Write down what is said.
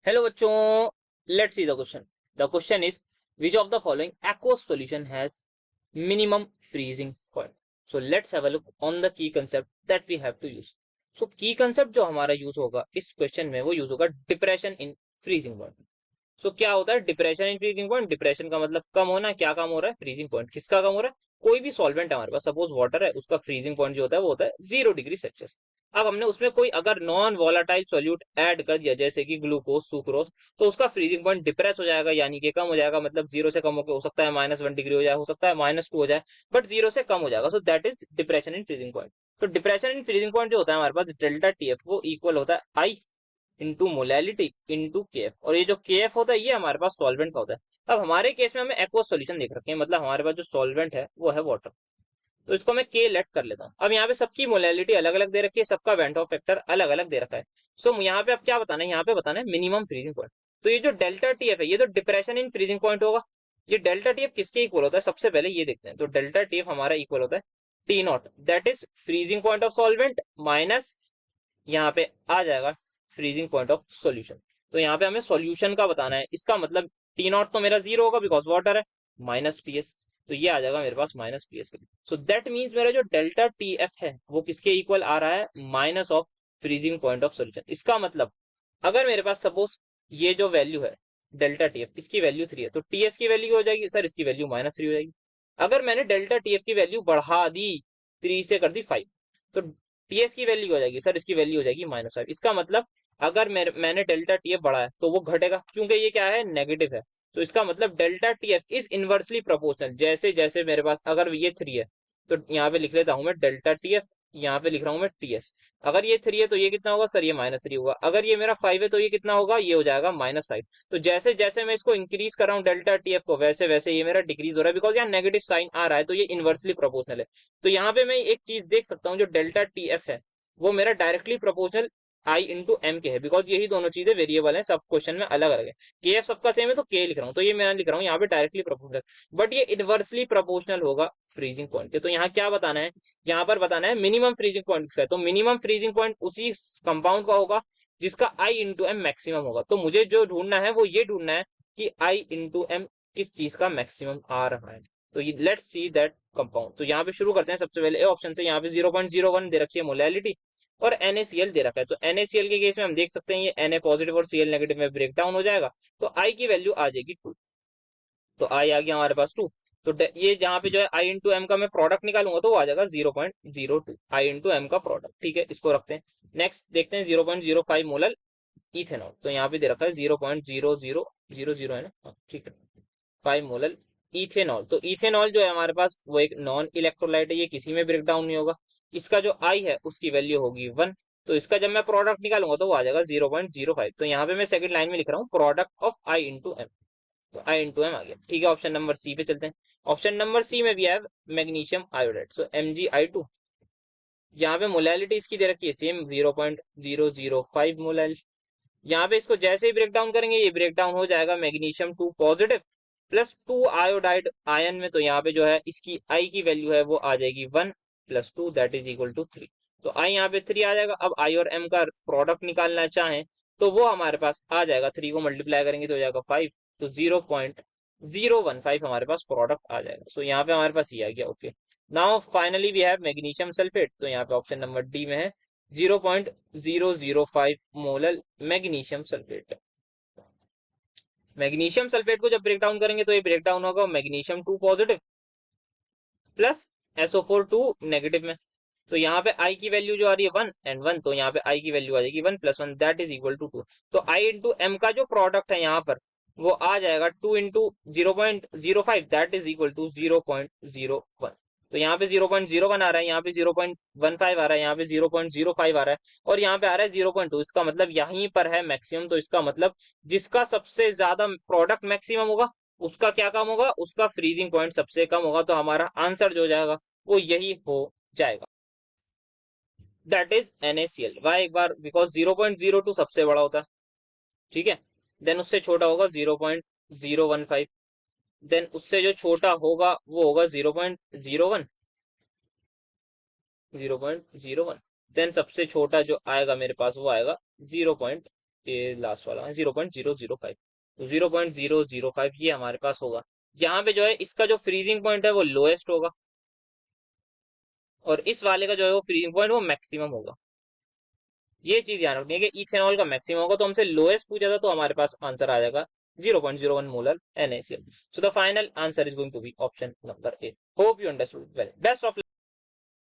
Hello बच्चों, let's see the question. The question is which of the following aqueous solution has minimum freezing point. So let's have a look on the key concept that we have to use. So key concept जो हमारा use होगा इस question में वो use होगा depression in freezing point. सो क्या होता है depression in freezing point? Depression का मतलब कम होना. क्या कम हो रहा है? Freezing point. किसका कम हो रहा है? कोई भी सॉल्वेंट है हमारे पास, सपोज वाटर है, उसका फ्रीजिंग पॉइंट जो होता है वो होता है 0 डिग्री सेल्सियस. अब हमने उसमें कोई अगर नॉन वॉलाटाइल सॉल्यूट ऐड कर दिया जैसे कि ग्लूकोज, सुक्रोज, तो उसका फ्रीजिंग पॉइंट डिप्रेस हो जाएगा, यानी कि कम हो जाएगा. मतलब 0 से कम हो सकता है -1 डिग्री हो जाए, हो सकता है -2 हो जाए, बट 0 से कम हो जाएगा. So that is depression in freezing point. तो डिप्रेशन इन फ्रीजिंग पॉइंट जो होता है हमारे पास डेल्टा टी एफ, वो इक्वल होता है आई इंटू मोलैलिटी इंटू के एफ. और ये जो के एफ होता है ये हमारे पास सॉल्वेंट का होता है. अब हमारे केस में हमें एक्वस सॉल्यूशन देख रखे हैं, मतलब हमारे पास जो सॉल्वेंट है वो है वाटर. तो इसको मैं के लेट कर लेता हूँ. अब यहाँ पे सबकी मोलैलिटी अलग अलग दे रखी है, सबका वेंट ऑफ फैक्टर अलग अलग दे रखा है. सो यहाँ पे अब क्या बताना है? यहाँ पे बताना है मिनिमम फ्रीजिंग पॉइंट. तो ये जो डेल्टा टी एफ है ये तो डिप्रेशन इन फ्रीजिंग पॉइंट होगा. ये डेल्टा टी एफ किसके इक्वल होता है? सबसे पहले ये देखते हैं. तो डेल्टा टी एफ हमारा इक्वल होता है T not, that is freezing point of solvent, minus यहाँ पे आ जाएगा फ्रीजिंग पॉइंट ऑफ सॉल्यूशन. तो यहाँ पे हमें सॉल्यूशन का बताना है. इसका मतलब टी नॉट तो मेरा 0 होगा बिकॉज वाटर है, माइनस पी एस. तो ये आ जाएगा मेरे पास minus P S. So that means मेरा जो डेल्टा टी एफ है वो किसके इक्वल आ रहा है? Minus of freezing point of solution. इसका मतलब अगर मेरे पास सपोज ये जो वैल्यू है डेल्टा टी एफ, इसकी वैल्यू 3 है, तो टी एस की वैल्यू हो जाएगी सर, इसकी वैल्यू -3 हो जाएगी. अगर मैंने डेल्टा टी एफ की वैल्यू बढ़ा दी, 3 से कर दी 5, तो टीएस की वैल्यू हो जाएगी सर, इसकी वैल्यू हो जाएगी -5. इसका मतलब अगर मैंने डेल्टा टीएफ बढ़ाया तो वो घटेगा, क्योंकि ये क्या है? नेगेटिव है. तो इसका मतलब delta TF is inversely proportional. जैसे जैसे मेरे पास अगर ये 3 है तो यहाँ पे लिख लेता हूं मैं डेल्टा टीएफ, यहाँ पे लिख रहा हूं मैं टीएस. अगर ये 3 है तो ये कितना होगा सर? ये -3 होगा. अगर ये मेरा 5 है तो ये कितना होगा? ये हो जाएगा -5. तो जैसे जैसे मैं इसको इंक्रीज कर रहा हूँ डेल्टा टीएफ को, वैसे वैसे ये मेरा डिक्रीज हो रहा है, बिकॉज यहाँ नेगेटिव साइन आ रहा है, तो ये इनवर्सली प्रोपोर्शनल है. तो यहाँ पे मैं एक चीज देख सकता हूँ, जो डेल्टा टी एफ है वो मेरा डायरेक्टली प्रोपोर्शनल आई इंटू एम के है, बिकॉज यही दोनों चीजें वेरिएबल हैं, सब क्वेश्चन में अलग अलग है. के एफ सबका सेम है तो के लिख रहा हूँ, तो ये मैं लिख रहा हूँ यहाँ पे डायरेक्टली प्रोपोर्शनल, बट ये इनवर्सली प्रोपोर्शनल होगा फ्रीजिंग पॉइंट के. तो यहाँ क्या बताना है? यहाँ पर बताना है मिनिमम फ्रीजिंग पॉइंट किसका है. तो मिनिमम फ्रीजिंग पॉइंट उसी कंपाउंड का होगा जिसका आई इंटू एम मैक्सिमम होगा. तो मुझे जो ढूंढना है वो ये ढूंढना है कि आई इंटू एम किस चीज का मैक्सिमम आ रहा है. तो ये लेट्स सी दैट कंपाउंड. तो यहाँ पे शुरू करते हैं सबसे पहले ए ऑप्शन से. यहाँ पे 0.01 दे रखी है मोलैलिटी और NaCl दे रखा है. तो NaCl के केस में हम देख सकते हैं ये Na पॉजिटिव और Cl नेगेटिव में ब्रेक डाउन हो जाएगा, तो I की वैल्यू आ जाएगी 2. तो I आ गया हमारे पास 2. तो ये जहां पे जो है I इंटू एम का मैं प्रोडक्ट निकालूंगा तो वो आ जाएगा 0.02 I इंटू एम का प्रोडक्ट. ठीक है, इसको रखते हैं. नेक्स्ट देखते हैं 0.05 मोलर इथेनॉल. तो यहाँ पे दे रखा है 0.0000 है ना, हाँ, ठीक है, 5 मोलर इथेनॉल. तो इथेनॉल जो है हमारे पास वो एक नॉन इलेक्ट्रोलाइट है, ये किसी में ब्रेक डाउन नहीं होगा. इसका जो आई है उसकी वैल्यू होगी 1. तो इसका जब मैं प्रोडक्ट निकालूंगा तो वो आ जाएगा 0.05. तो यहाँ पे मैं सेकंड लाइन में लिख रहा हूँ product of i into m. तो आई इंटू एम आ गया. ठीक है, ऑप्शन नंबर सी पे चलते हैं. ऑप्शन नंबर सी में भी है मैग्नीशियम आयोडाइड. सो MgI2. यहाँ पे मोलैलिटी इसकी दे रखी है सेम 0.005 मोलैल. यहाँ पे इसको जैसे ही ब्रेक डाउन करेंगे ये ब्रेक डाउन हो जाएगा magnesium 2 positive plus 2 iodide ion में. तो यहाँ पे जो है इसकी आई की वैल्यू है वो आ जाएगी 1 plus 2 that is equal to 3. तो आई यहाँ पे 3 आ जाएगा. अब आई और एम का प्रोडक्ट निकालना चाहें तो वो हमारे पास आ जाएगा, 3 को मल्टीप्लाई करेंगे तो हो जाएगा 5. तो 0.015 हमारे पास प्रोडक्ट आ जाएगा. सो यहाँ पे हमारे पास ये आ गया. Okay, now finally we have magnesium sulphate. तो यहाँ पे ऑप्शन नंबर डी में है 0.005 molar magnesium sulphate. Magnesium sulphate को जब ब्रेक डाउन करेंगे तो ये ब्रेक डाउन होगा magnesium 2 positive plus SO4 2 negative में. तो यहाँ पे आई की वैल्यू जो आ रही है 1 एंड 1, तो यहाँ पे आई की वैल्यू आ जाएगी 1 plus 1 that is equal to 2. तो आई इंटू एम का जो प्रोडक्ट है यहाँ पर वो आ जाएगा 2 into 0.05 that is equal to 0.01. तो यहाँ पे 0.01 आ रहा है, यहाँ पे 0.15 आ रहा है, यहाँ पे 0.05 आ रहा है और यहाँ पे आ रहा है 0.2. इसका मतलब यहीं पर है मैक्सिमम. तो इसका मतलब जिसका सबसे ज्यादा प्रोडक्ट मैक्सिमम होगा उसका क्या कम होगा? उसका फ्रीजिंग पॉइंट सबसे कम होगा. तो हमारा आंसर जो हो जाएगा वो यही हो जाएगा, दैट इज NaCl. वाई एक बार बिकॉज 0.02 सबसे बड़ा होता है. ठीक है, देन उससे छोटा होगा 0.015, देन उससे जो छोटा होगा वो होगा 0.01, 0.01, देन सबसे छोटा जो आएगा मेरे पास वो आएगा 0.05. ये लास्ट वाला है 0.005, तो 0.005 ये हमारे पास होगा। यहाँ पे जो है इसका जो फ्रीजिंग पॉइंट है वो लोएस्ट होगा, और इस वाले का जो है वो फ्रीजिंग पॉइंट वो मैक्सिमम होगा। ये चीज ध्यान रखनी है कि इथेनॉल का मैक्सिमम होगा, तो हमसे लोएस्ट पूछा था तो हमारे पास आंसर आ जाएगा 0.01 molar NaCl. So the final answer is going to be option number A. Hope you understood well. Best of luck.